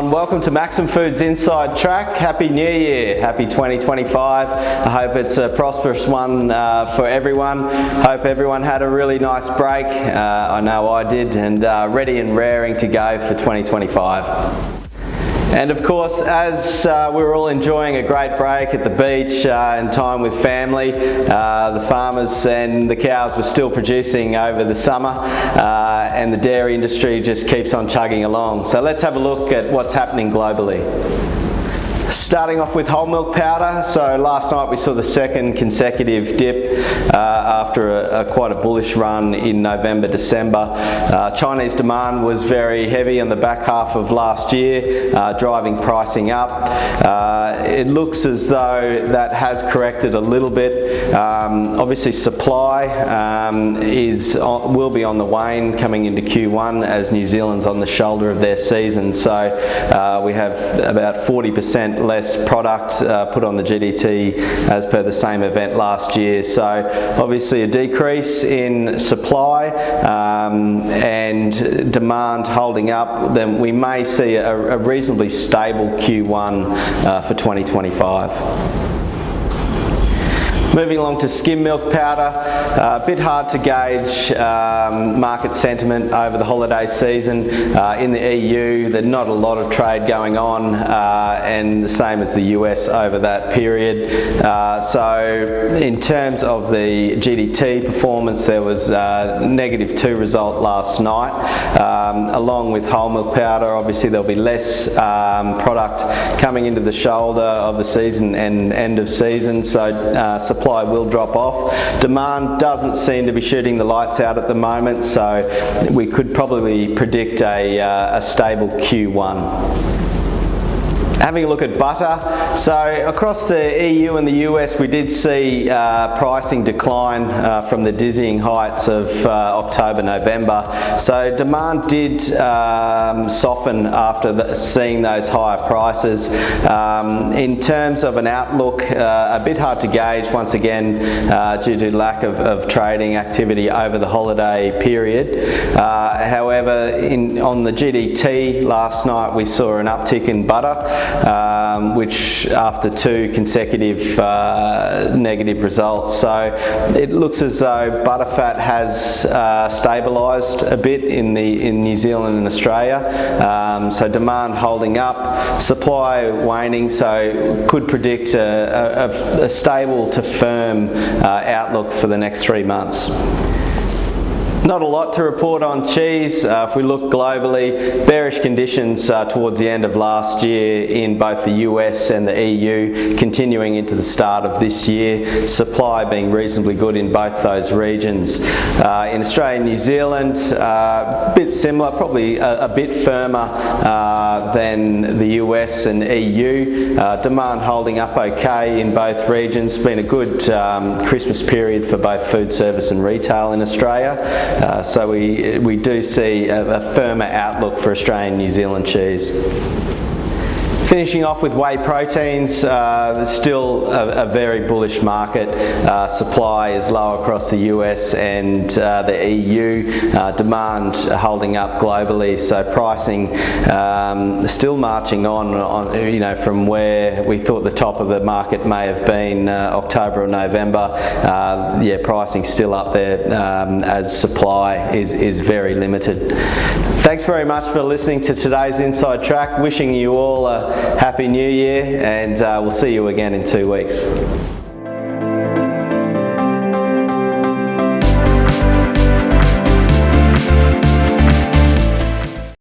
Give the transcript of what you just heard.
everyone, welcome to Maxim Foods Inside Track. Happy New Year, happy 2025. I hope it's a prosperous one for everyone. Hope everyone had a really nice break. I know I did, and ready and raring to go for 2025. And of course, as we were all enjoying a great break at the beach and time with family, the farmers and the cows were still producing over the summer, and the dairy industry just keeps on chugging along. So let's have a look at what's happening globally. Starting off with whole milk powder. So last night we saw the second consecutive dip after quite a bullish run in November, December. Chinese demand was very heavy on the back half of last year, driving pricing up. It looks as though that has corrected a little bit. Obviously supply will be on the wane coming into Q1 as New Zealand's on the shoulder of their season. So we have about 40% less product put on the GDT as per the same event last year. So obviously a decrease in supply and demand holding up, then we may see a reasonably stable Q1 for 2025. Moving along to skim milk powder, a bit hard to gauge market sentiment over the holiday season. In the EU, there's not a lot of trade going on, and the same as the US over that period. So in terms of the GDT performance, there was a -2 result last night. Along with whole milk powder, obviously there'll be less product coming into the shoulder of the season and end of season, so supply will drop off. Demand doesn't seem to be shooting the lights out at the moment, so we could probably predict a stable Q1. Having a look at butter, so across the EU and the US we did see pricing decline from the dizzying heights of October, November. So demand did soften after seeing those higher prices. In terms of an outlook, a bit hard to gauge once again due to lack of trading activity over the holiday period. However, on the GDT last night we saw an uptick in butter, which after 2 consecutive negative results. So it looks as though butterfat has stabilised a bit in New Zealand and Australia. So demand holding up, supply waning, so could predict a stable to firm outlook for the next 3 months. Not a lot to report on cheese. If we look globally, bearish conditions towards the end of last year in both the US and the EU, continuing into the start of this year. Supply being reasonably good in both those regions. In Australia and New Zealand, a bit similar, probably a bit firmer than the US and EU. Demand holding up okay in both regions. Been a good Christmas period for both food service and retail in Australia. So we do see a firmer outlook for Australian and New Zealand cheese. Finishing off with whey proteins, still a very bullish market. Supply is low across the US and the EU. Demand holding up globally, so pricing still marching on, from where we thought the top of the market may have been October or November. Yeah, pricing still up there as supply is very limited. Thanks very much for listening to today's Inside Track. Wishing you all a Happy New Year, and we'll see you again in 2 weeks.